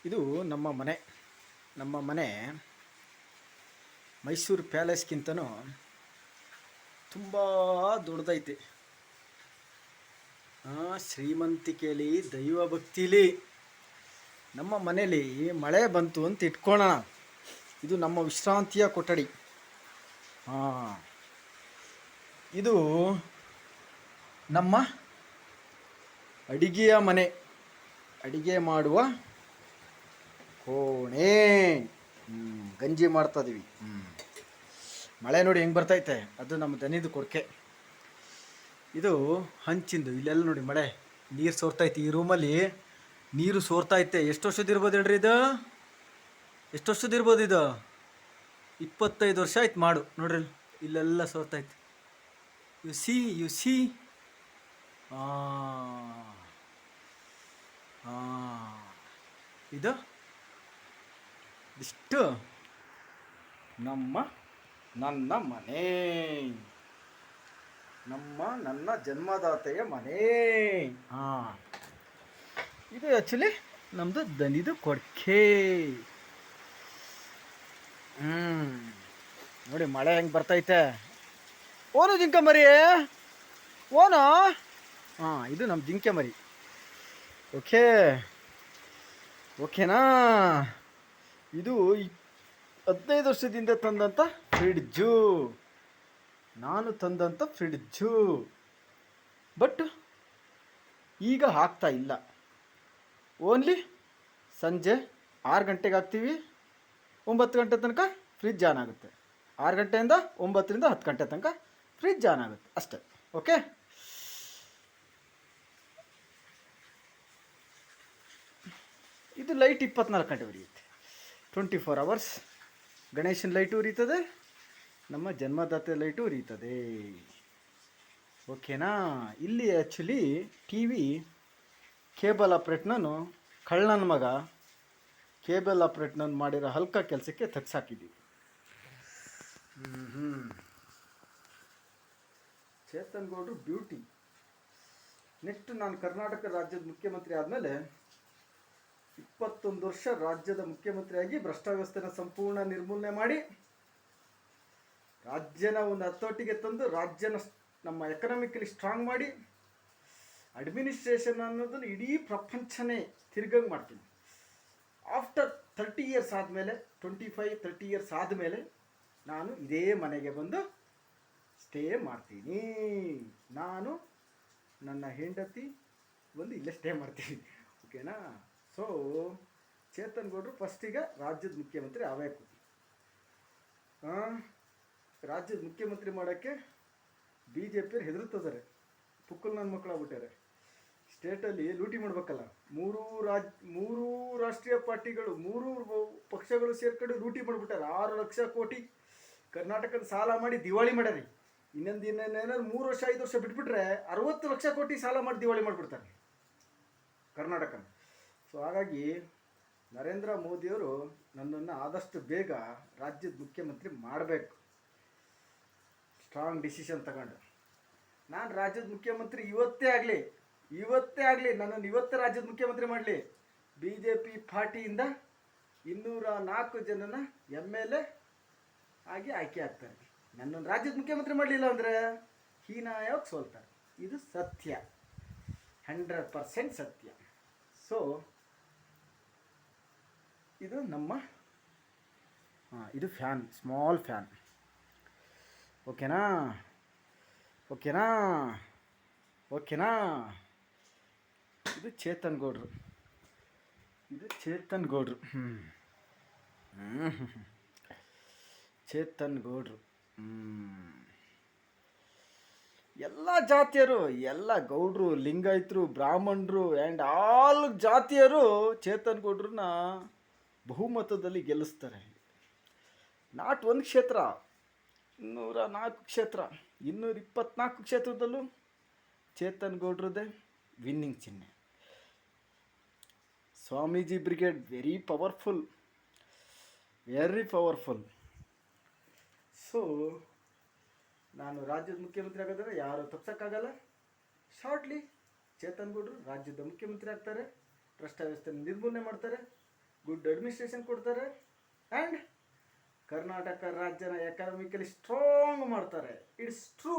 ಇದು ನಮ್ಮ ಮನೆ ಮೈಸೂರು ಪ್ಯಾಲೇಸ್ಗಿಂತನೂ ತುಂಬ ದೊಡ್ಡದೈತೆ. ಶ್ರೀಮಂತಿಕೆಯಲ್ಲಿ ದೈವ ಭಕ್ತಿಲಿ ನಮ್ಮ ಮನೇಲಿ ಮಳೆ ಬಂತು ಅಂತ ಇಟ್ಕೊಳ್ಳೋಣ. ಇದು ನಮ್ಮ ವಿಶ್ರಾಂತಿಯ ಕೊಠಡಿ. ಇದು ನಮ್ಮ ಅಡಿಗೆಯ ಮನೆ, ಅಡಿಗೆ ಮಾಡುವ ಕೋಣೆ. ಗಂಜಿ ಮಾಡ್ತಾಯಿದ್ದೀವಿ. ಮಳೆ ನೋಡಿ ಹೆಂಗೆ ಬರ್ತೈತೆ, ಅದು ನಮ್ಮ ದನಿದು ಕೊರಕೆ. ಇದು ಹಂಚಿಂದು, ಇಲ್ಲೆಲ್ಲ ನೋಡಿ ಮಳೆ ನೀರು ಸೋರ್ತೈತೆ. ಈ ರೂಮಲ್ಲಿ ನೀರು ಸೋರ್ತೈತೆ. ಎಷ್ಟು ವರ್ಷದಿರ್ಬೋದು ಹೇಳ್ರಿ ಇದು? ಎಷ್ಟು ವರ್ಷದಿರ್ಬೋದು ಇದು? 25 ವರ್ಷ ಆಯ್ತು ಮಾಡು ನೋಡ್ರಿ. ಇಲ್ಲೆಲ್ಲ ಸೋರ್ತೈತೆ. ಯು ಸಿ ಇದು ಇಷ್ಟು ನನ್ನ ಮನೆ, ನನ್ನ ಜನ್ಮದಾತೆಯ ಮನೆ. ಇದು ಆ್ಯಕ್ಚುಲಿ ನಮ್ಮದು ದನಿದು ಕೊಡ್ಕೆ. ನೋಡಿ ಮಳೆ ಹೆಂಗೆ ಬರ್ತೈತೆ. ಓನು ಜಿಂಕೆ ಮರಿ, ಓನು. ಇದು ನಮ್ಮ ಜಿಂಕೆ ಮರಿ. ಓಕೆನಾ? ಇದು 15 ವರ್ಷದಿಂದ ತಂದಂಥ ಫ್ರಿಡ್ಜು, ನಾನು ತಂದಂಥ ಫ್ರಿಡ್ಜು. ಬಟ್ ಈಗ ಹಾಕ್ತಾ ಇಲ್ಲ. ಓನ್ಲಿ ಸಂಜೆ 6 ಗಂಟೆಗೆ ಹಾಕ್ತೀವಿ. 9 ಗಂಟೆ ತನಕ ಫ್ರಿಡ್ಜ್ ಆನ್ ಆಗುತ್ತೆ. 6 ಗಂಟೆಯಿಂದ 9ರಿಂದ 10 ಗಂಟೆ ತನಕ ಫ್ರಿಡ್ಜ್ ಆನ್ ಆಗುತ್ತೆ ಅಷ್ಟೇ. ಓಕೆ, ಇದು ಲೈಟ್ 24 ಗಂಟೆ ಉರಿಯುತ್ತೆ, 24 hours. ಗಣೇಶನ ಲೈಟು ಉರಿತದೆ, ನಮ್ಮ ಜನ್ಮದಾತೆ ಲೈಟು ಉರಿತದೆ. ಓಕೆನಾ? ಇಲ್ಲಿ ಆ್ಯಕ್ಚುಲಿ ಟಿ ವಿ ಕೇಬಲ್ ಆಪ್ರೇಟ್ನೂ ಕಳ್ಳನ ಮಗ ಕೇಬಲ್ ಆಪ್ರೇಟ್ನ ಮಾಡಿರೋ ಹಲ್ಕ ಕೆಲಸಕ್ಕೆ ತೆಗ್ಸಾಕಿದ್ದೀವಿ. ಚೇತನ್ ಗೌಡ್ರು ಬ್ಯೂಟಿ. ನೆಕ್ಸ್ಟ್ ನಾನು ಕರ್ನಾಟಕ ರಾಜ್ಯದ ಮುಖ್ಯಮಂತ್ರಿ ಆದಮೇಲೆ 21 ವರ್ಷ ರಾಜ್ಯದ ಮುಖ್ಯಮಂತ್ರಿಯಾಗಿ ಭ್ರಷ್ಟಾವ್ಯವಸ್ಥೆನ ಸಂಪೂರ್ಣ ನಿರ್ಮೂಲನೆ ಮಾಡಿ ರಾಜ್ಯನ ಒಂದು ಹತೋಟಿಗೆ ತಂದು ರಾಜ್ಯನ ನಮ್ಮ ಎಕನಾಮಿಕಲಿ ಸ್ಟ್ರಾಂಗ್ ಮಾಡಿ ಅಡ್ಮಿನಿಸ್ಟ್ರೇಷನ್ ಅನ್ನೋದನ್ನು ಇಡೀ ಪ್ರಪಂಚನೇ ತಿರ್ಗಂಗೆ ಮಾಡ್ತೀನಿ. ಆಫ್ಟರ್ 30 years ಆದಮೇಲೆ, 25-30 years ಆದಮೇಲೆ ನಾನು ಇದೇ ಮನೆಗೆ ಬಂದು ಸ್ಟೇ ಮಾಡ್ತೀನಿ. ನಾನು ನನ್ನ ಹೆಂಡತಿ ಬಂದು ಇಲ್ಲೇ ಸ್ಟೇ ಮಾಡ್ತೀನಿ. ಓಕೆನಾ? ಸೊ ಚೇತನ್ ಗೌಡ್ರು ಫಸ್ಟಿಗೆ ರಾಜ್ಯದ ಮುಖ್ಯಮಂತ್ರಿ ಆಗಬೇಕು. ರಾಜ್ಯದ ಮುಖ್ಯಮಂತ್ರಿ ಮಾಡೋಕ್ಕೆ BJಪಿಯವ್ರು ಹೆದರ್ತಿದ್ದಾರೆ. ಪುಕ್ಕಲ್ ನನ್ನ ಮಕ್ಕಳಾಗ್ಬಿಟ್ಟಾರೆ. ಸ್ಟೇಟಲ್ಲಿ ಲೂಟಿ ಮಾಡ್ಬೇಕಲ್ಲ. ಮೂರು ರಾಷ್ಟ್ರೀಯ ಪಾರ್ಟಿಗಳು, 3 ಪಕ್ಷಗಳು ಸೇರ್ಕೊಂಡು ಲೂಟಿ ಮಾಡಿಬಿಟ್ಟಾರೆ. 6 ಲಕ್ಷ ಕೋಟಿ ಕರ್ನಾಟಕದ ಸಾಲ ಮಾಡಿ ದಿವಾಳಿ ಮಾಡ್ಯಾರಿ. ಇನ್ನೇನಾದ್ರು 3 ವರ್ಷ 5 ವರ್ಷ ಬಿಟ್ಬಿಟ್ರೆ 60 ಲಕ್ಷ ಕೋಟಿ ಸಾಲ ಮಾಡಿ ದಿವಾಳಿ ಮಾಡಿಬಿಡ್ತಾರೆ ಕರ್ನಾಟಕ. ಸೊ ಹಾಗಾಗಿ ನರೇಂದ್ರ ಮೋದಿಯವರು ನನ್ನನ್ನು ಆದಷ್ಟು ಬೇಗ ರಾಜ್ಯದ ಮುಖ್ಯಮಂತ್ರಿ ಮಾಡಬೇಕು. ಸ್ಟ್ರಾಂಗ್ ಡಿಸಿಷನ್ ತಗೊಂಡು ನಾನು ರಾಜ್ಯದ ಮುಖ್ಯಮಂತ್ರಿ ಇವತ್ತೇ ಆಗಲಿ, ನನ್ನನ್ನು ಇವತ್ತೇ ರಾಜ್ಯದ ಮುಖ್ಯಮಂತ್ರಿ ಮಾಡಲಿ. BJP ಪಾರ್ಟಿಯಿಂದ 204 ಜನನ MLA ಆಗಿ ಆಯ್ಕೆ ಆಗ್ತಾರೆ. ನನ್ನನ್ನು ರಾಜ್ಯದ ಮುಖ್ಯಮಂತ್ರಿ ಮಾಡಲಿಲ್ಲ ಅಂದರೆ ಹೀನಾಯವಾಗಿ ಸೋಲ್ತಾರೆ. ಇದು ಸತ್ಯ, 100% ಸತ್ಯ. ಸೊ ಇದು ನಮ್ಮ ಇದು ಫ್ಯಾನ್, ಸ್ಮಾಲ್ ಫ್ಯಾನ್. ಓಕೆನಾ? ಇದು ಚೇತನ್ ಗೌಡ್ರು. ಚೇತನ್ ಗೌಡ್ರು ಎಲ್ಲ ಜಾತಿಯರು, ಎಲ್ಲ ಗೌಡ್ರು, ಲಿಂಗಾಯತರು, ಬ್ರಾಹ್ಮಣರು ಆ್ಯಂಡ್ ಆಲ್ ಜಾತಿಯರು ಚೇತನ್ ಗೌಡ್ರನ್ನ ಬಹುಮತದಲ್ಲಿ ಗೆಲ್ಲಿಸ್ತಾರೆ. ನಾಟ್ ಒಂದು ಕ್ಷೇತ್ರ, 204 ಕ್ಷೇತ್ರ, 224 ಕ್ಷೇತ್ರದಲ್ಲೂ ಚೇತನ್ ಗೌಡ್ರದ್ದೇ ವಿನ್ನಿಂಗ್ ಚಿಹ್ನೆ. Swamiji brigade very powerful. So ನಾನು ರಾಜ್ಯದ ಮುಖ್ಯಮಂತ್ರಿ ಆಗೋದ್ರೆ ಯಾರು ತಪ್ಸೋಕ್ಕಾಗಲ್ಲ. ಶಾರ್ಟ್ಲಿ ಚೇತನ್ ಗೌಡ್ರು ರಾಜ್ಯದ ಮುಖ್ಯಮಂತ್ರಿ ಆಗ್ತಾರೆ, ಭ್ರಷ್ಟಾವ್ಯವಸ್ಥೆ ನಿರ್ಮೂಲನೆ ಮಾಡ್ತಾರೆ, ಗುಡ್ ಅಡ್ಮಿನಿಸ್ಟ್ರೇಷನ್ ಕೊಡ್ತಾರೆ ಆ್ಯಂಡ್ ಕರ್ನಾಟಕ ರಾಜ್ಯನ ಎಕನಾಮಿಕಲಿ ಸ್ಟ್ರಾಂಗ್ ಮಾಡ್ತಾರೆ. It's true.